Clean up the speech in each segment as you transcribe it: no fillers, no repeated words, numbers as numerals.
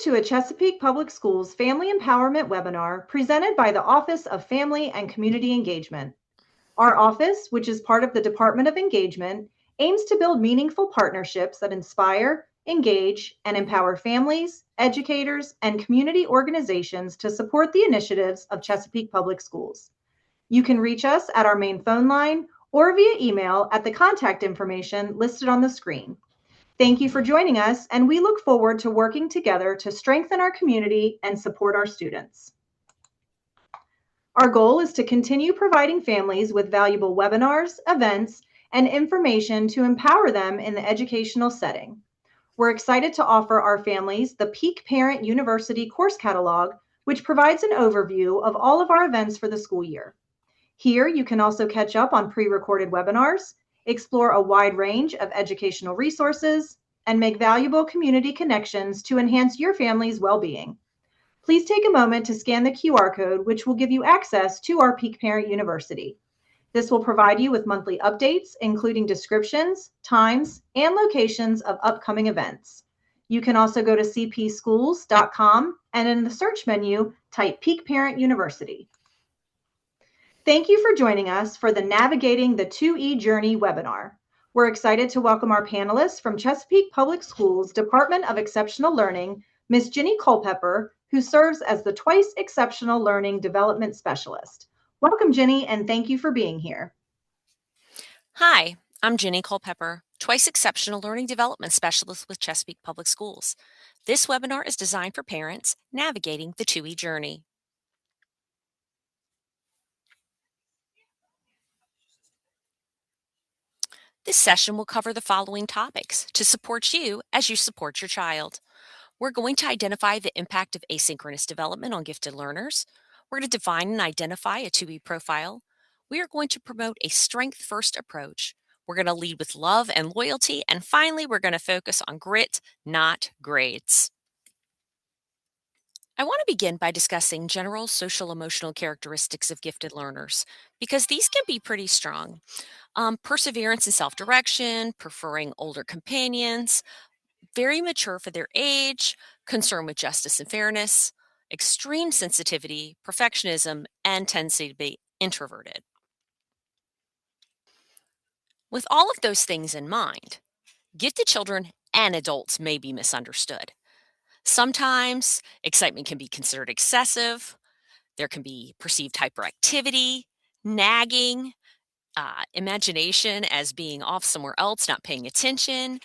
to a Chesapeake Public Schools Family Empowerment webinar presented by the Office of Family and Community Engagement. Our office, which is part of the Department of Engagement, aims to build meaningful partnerships that inspire, engage, and empower families, educators, and community organizations to support the initiatives of Chesapeake Public Schools. You can reach us at our main phone line or via email at the contact information listed on the screen. Thank you for joining us, and we look forward to working together to strengthen our community and support our students. Our goal is to continue providing families with valuable webinars, events, and information to empower them in the educational setting. We're excited to offer our families the Peak Parent University course catalog, which provides an overview of all of our events for the school year. Here, you can also catch up on pre-recorded webinars, explore a wide range of educational resources, and make valuable community connections to enhance your family's well-being. Please take a moment to scan the QR code, which will give you access to our Peak Parent University. This will provide you with monthly updates, including descriptions, times, and locations of upcoming events. You can also go to cpschools.com and in the search menu, type Peak Parent University. Thank you for joining us for the Navigating the 2E Journey webinar. We're excited to welcome our panelists from Chesapeake Public Schools Department of Exceptional Learning, Ms. Jenny Culpepper, who serves as the Twice Exceptional Learning Development Specialist. Welcome, Jenny, and thank you for being here. Hi, I'm Jenny Culpepper, Twice Exceptional Learning Development Specialist with Chesapeake Public Schools. This webinar is designed for parents navigating the 2E journey. This session will cover the following topics to support you as you support your child. We're going to identify the impact of asynchronous development on gifted learners. We're going to define and identify a 2E profile. We are going to promote a strength-first approach. We're going to lead with love and loyalty. And finally, we're going to focus on grit, not grades. I want to begin by discussing general social emotional characteristics of gifted learners because these can be pretty strong. Perseverance and self-direction, preferring older companions, very mature for their age, concern with justice and fairness, extreme sensitivity, perfectionism, and tendency to be introverted. With all of those things in mind, gifted children and adults may be misunderstood. Sometimes excitement can be considered excessive. There can be perceived hyperactivity, nagging, imagination as being off somewhere else, not paying attention.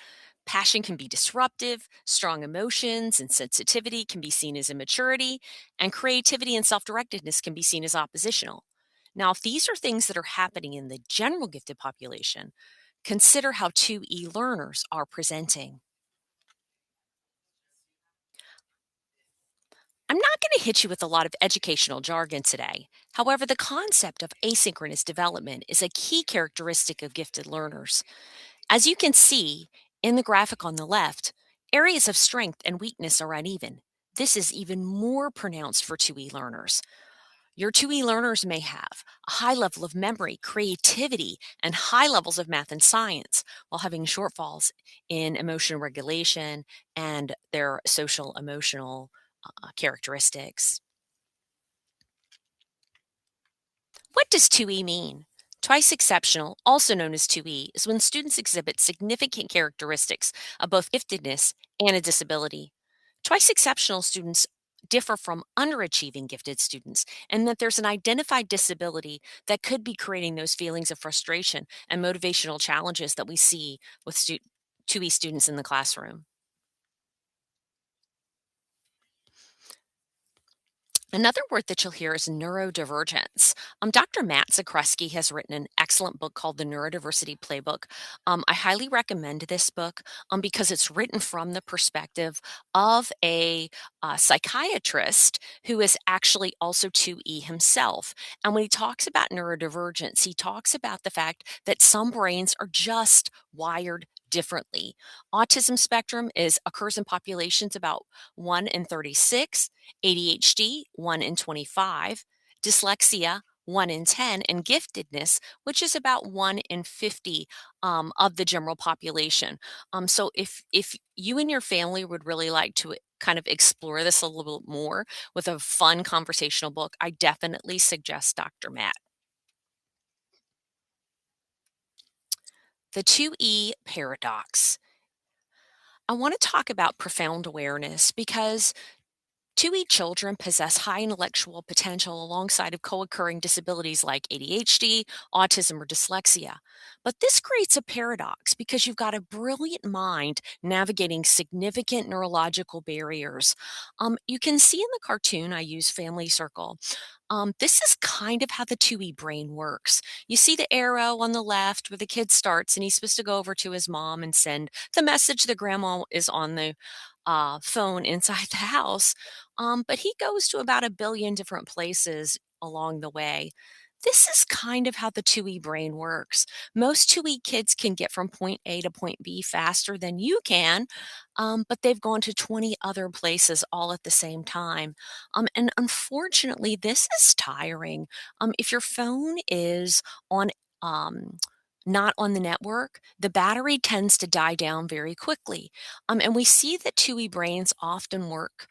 Passion can be disruptive. Strong emotions and sensitivity can be seen as immaturity. And creativity and self-directedness can be seen as oppositional. Now, if these are things that are happening in the general gifted population, consider how 2E learners are presenting. I'm not going to hit you with a lot of educational jargon today. However, the concept of asynchronous development is a key characteristic of gifted learners. As you can see in the graphic on the left, areas of strength and weakness are uneven. This is even more pronounced for 2E learners. Your 2E learners may have a high level of memory, creativity, and high levels of math and science, while having shortfalls in emotion regulation and their social emotional characteristics. What does 2E mean? Twice exceptional, also known as 2E, is when students exhibit significant characteristics of both giftedness and a disability. Twice exceptional students differ from underachieving gifted students, and that there's an identified disability that could be creating those feelings of frustration and motivational challenges that we see with 2E students in the classroom. Another word that you'll hear is neurodivergence. Dr. Matt Zakreski has written an excellent book called The Neurodiversity Playbook. I highly recommend this book because it's written from the perspective of a psychiatrist who is actually also 2E himself. And when he talks about neurodivergence, he talks about the fact that some brains are just wired differently. Autism spectrum occurs in populations about 1 in 36, ADHD 1 in 25, dyslexia 1 in 10, and giftedness, which is about 1 in 50 of the general population. So if you and your family would really like to kind of explore this a little bit more with a fun conversational book, I definitely suggest Dr. Matt. The 2E paradox. I want to talk about profound awareness because 2E children possess high intellectual potential alongside of co-occurring disabilities like ADHD, autism, or dyslexia. But this creates a paradox because you've got a brilliant mind navigating significant neurological barriers. You can see in the cartoon I use Family Circle. This is kind of how the 2E brain works. You see the arrow on the left where the kid starts, and he's supposed to go over to his mom and send the message that grandma is on the phone inside the house. But he goes to about a billion different places along the way. This is kind of how the 2E brain works. Most 2E kids can get from point A to point B faster than you can, but they've gone to 20 other places all at the same time. And unfortunately, this is tiring. If your phone is on, um, not on the network, the battery tends to die down very quickly. And we see that 2E brains often work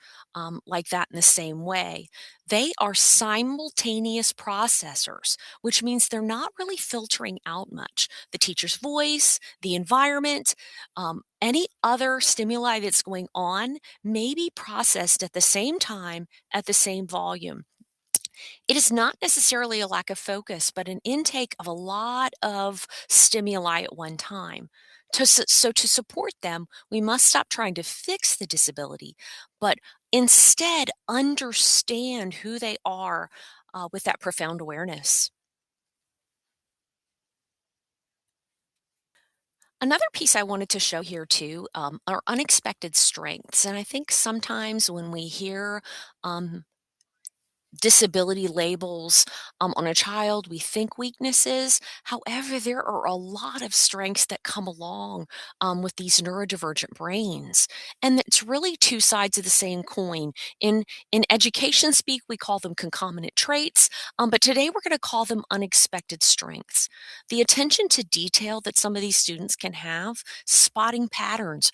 like that in the same way. They are simultaneous processors, which means they're not really filtering out much. The teacher's voice, the environment, any other stimuli that's going on may be processed at the same time at the same volume. It is not necessarily a lack of focus, but an intake of a lot of stimuli at one time. So, to support them, we must stop trying to fix the disability, but instead understand who they are with that profound awareness. Another piece I wanted to show here too are unexpected strengths. And I think sometimes when we hear um, disability labels on a child, we think weaknesses. However, there are a lot of strengths that come along with these neurodivergent brains, and it's really two sides of the same coin. In education speak, we call them concomitant traits, but today we're going to call them unexpected strengths. The attention to detail that some of these students can have, spotting patterns,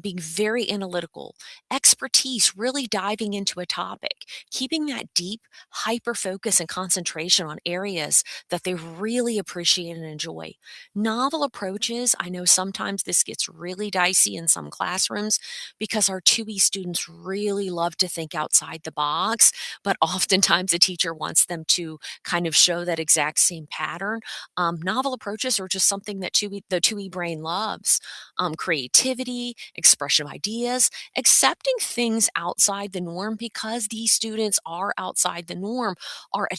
being very analytical, expertise, really diving into a topic, keeping that deep hyper focus and concentration on areas that they really appreciate and enjoy. Novel approaches, I know sometimes this gets really dicey in some classrooms because our 2E students really love to think outside the box, but oftentimes a teacher wants them to kind of show that exact same pattern. Novel approaches are just something that the 2E brain loves. Creativity, expression of ideas, accepting things outside the norm because these students are outside the norm are a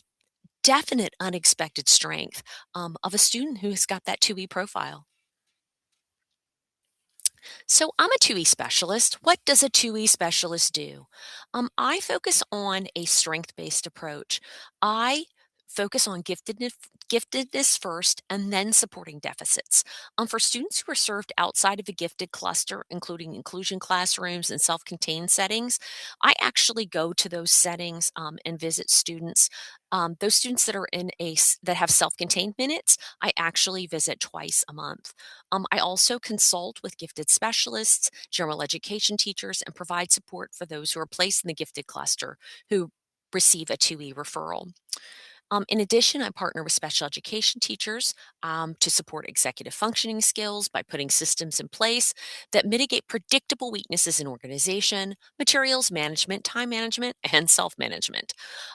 definite unexpected strength of a student who has got that 2E profile. So I'm a 2E specialist. What does a 2E specialist do? I focus on a strength-based approach. I focus on giftedness first and then supporting deficits. For students who are served outside of a gifted cluster, including inclusion classrooms and self-contained settings, I actually go to those settings and visit students. Those students that are that have self-contained minutes, I actually visit twice a month. I also consult with gifted specialists, general education teachers, and provide support for those who are placed in the gifted cluster who receive a 2E referral. In addition, I partner with special education teachers to support executive functioning skills by putting systems in place that mitigate predictable weaknesses in organization, materials management, time management, and self management.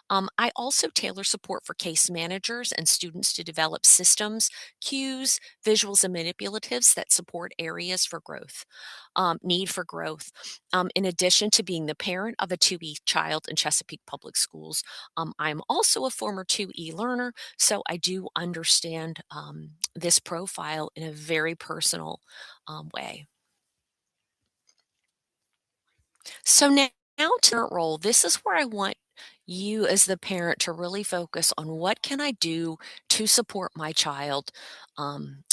I also tailor support for case managers and students to develop systems, cues, visuals, and manipulatives that support areas for growth, need for growth. In addition to being the parent of a 2E child in Chesapeake Public Schools, I'm also a former 2E learner, so I do understand this profile in a very personal way. So now to our role, this is where I want you as the parent to really focus on what can I do to support my child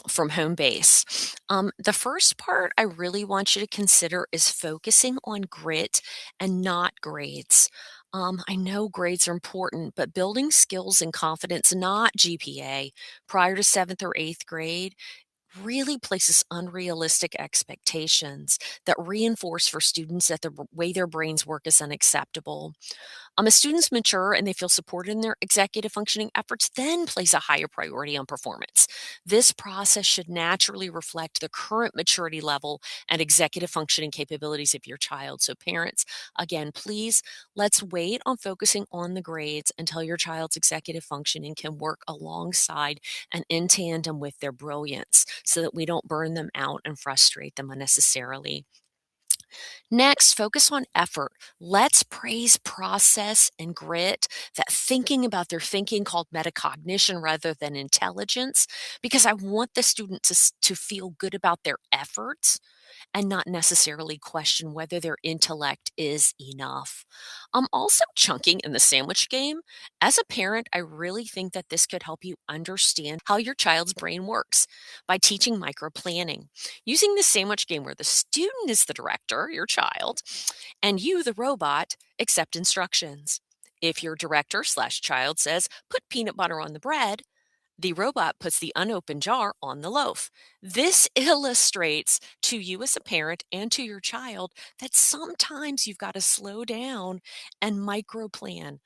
from home base. The first part I really want you to consider is focusing on grit and not grades. I know grades are important, but building skills and confidence, not GPA, prior to seventh or eighth grade really places unrealistic expectations that reinforce for students that the way their brains work is unacceptable. As students mature and they feel supported in their executive functioning efforts, then place a higher priority on performance. This process should naturally reflect the current maturity level and executive functioning capabilities of your child. So, parents, again, please let's wait on focusing on the grades until your child's executive functioning can work alongside and in tandem with their brilliance so that we don't burn them out and frustrate them unnecessarily. Next, focus on effort. Let's praise process and grit, that thinking about their thinking called metacognition rather than intelligence, because I want the student to feel good about their efforts and not necessarily question whether their intellect is enough. Also, chunking in the sandwich game. As a parent, I really think that this could help you understand how your child's brain works by teaching micro planning. Using the sandwich game where the student is the director, your child, and you, the robot, accept instructions. If your director slash child says, put peanut butter on the bread, the robot puts the unopened jar on the loaf. This illustrates to you as a parent and to your child that sometimes you've got to slow down and micro plan.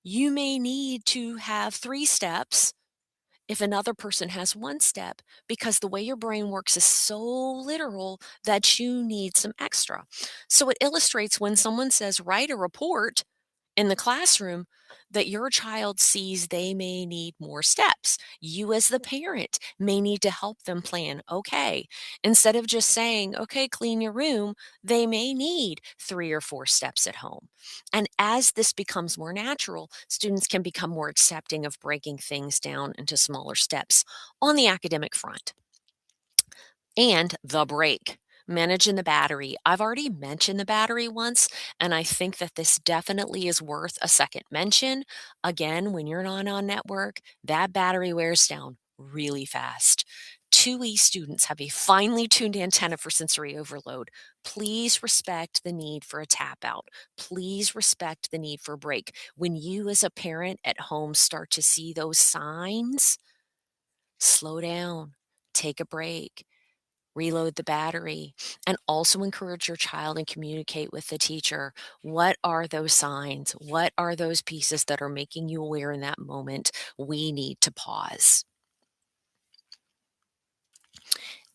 You may need to have 3 steps if another person has 1 step, because the way your brain works is so literal that you need some extra. So it illustrates when someone says, write a report in the classroom, that your child sees they may need more steps. You, as the parent, may need to help them plan. Okay, instead of just saying, okay, clean your room, they may need 3 or 4 steps at home. And as this becomes more natural, students can become more accepting of breaking things down into smaller steps on the academic front. And the break. Managing the battery. I've already mentioned the battery once, and I think that this definitely is worth a second mention. Again, when you're not on network, that battery wears down really fast. 2E students have a finely tuned antenna for sensory overload. Please respect the need for a tap out. Please respect the need for a break. When you, as a parent at home, start to see those signs, slow down, take a break, reload the battery, and also encourage your child and communicate with the teacher. What are those signs? What are those pieces that are making you aware in that moment? We need to pause.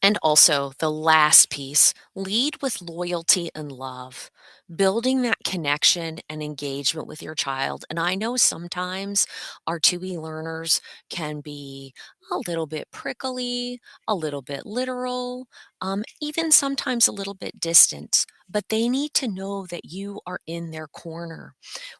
And also, the last piece, lead with loyalty and love, building that connection and engagement with your child. And I know sometimes our 2E learners can be a little bit prickly, a little bit literal, even sometimes a little bit distant, but they need to know that you are in their corner.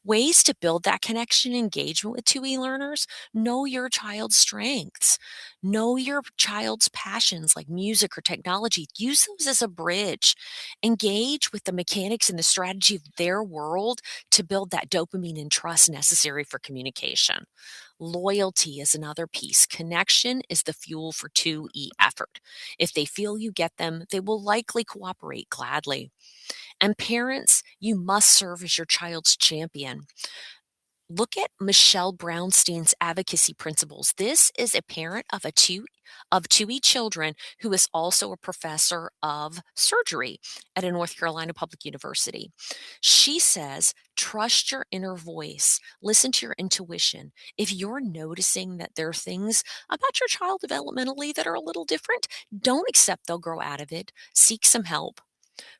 Ways to build that connection and engagement with 2E learners: know your child's strengths. Know your child's passions like music or technology. Use those as a bridge. Engage with the mechanics and the strategy of their world to build that dopamine and trust necessary for communication. Loyalty is another piece. Connection is the fuel for 2E effort. If they feel you get them, they will likely cooperate gladly. And parents, you must serve as your child's champion. Look at Michelle Brownstein's advocacy principles. This is a parent of 2E children who is also a professor of surgery at a North Carolina public university. She says, trust your inner voice, listen to your intuition. If you're noticing that there are things about your child developmentally that are a little different, don't accept they'll grow out of it. Seek some help.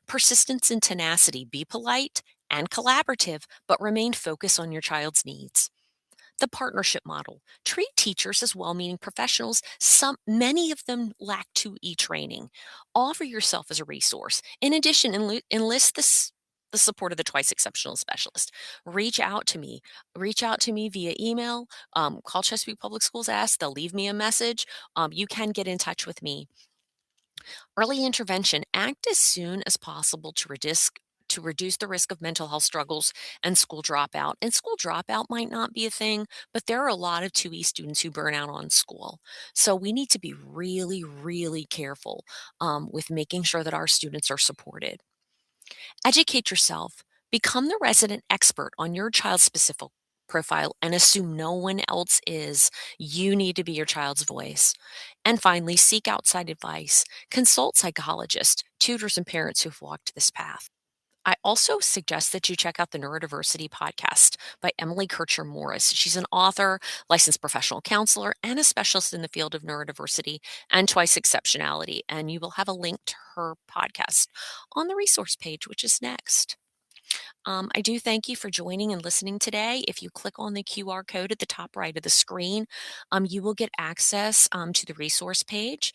Persistence and tenacity. Be polite and collaborative, but remain focused on your child's needs. The partnership model. Treat teachers as well-meaning professionals. Many of them lack 2E training. Offer yourself as a resource. In addition, enlist the support of the Twice Exceptional Specialist. Reach out to me. Reach out to me via email. Call Chesapeake Public Schools Ask. They'll leave me a message. You can get in touch with me. Early intervention. Act as soon as possible to reduce the risk of mental health struggles and school dropout. And school dropout might not be a thing, but there are a lot of 2E students who burn out on school. So we need to be really, really careful with making sure that our students are supported. Educate yourself. Become the resident expert on your child's profile and assume no one else is. You need to be your child's voice. And finally, seek outside advice. Consult psychologists, tutors, and parents who've walked this path. I also suggest that you check out the Neurodiversity podcast by Emily Kircher Morris. She's an author, licensed professional counselor, and a specialist in the field of neurodiversity and twice exceptionality. And you will have a link to her podcast on the resource page, which is next. I do thank you for joining and listening today. If you click on the QR code at the top right of the screen, you will get access to the resource page.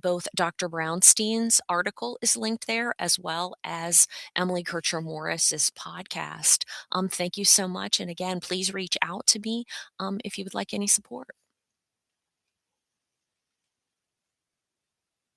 Both Dr. Brownstein's article is linked there, as well as Emily Kircher Morris's podcast. Thank you so much. And again, please reach out to me if you would like any support.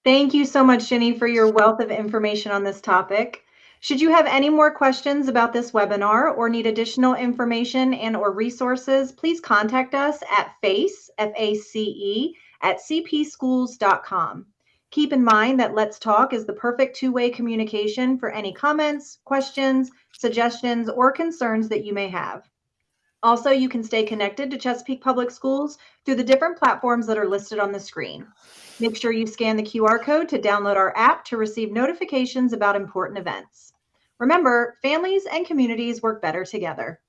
Thank you so much, Jenny, for your wealth of information on this topic. Should you have any more questions about this webinar or need additional information and or resources, please contact us at FACE, F-A-C-E, at cpschools.com. Keep in mind that Let's Talk is the perfect two-way communication for any comments, questions, suggestions, or concerns that you may have. Also, you can stay connected to Chesapeake Public Schools through the different platforms that are listed on the screen. Make sure you scan the QR code to download our app to receive notifications about important events. Remember, families and communities work better together.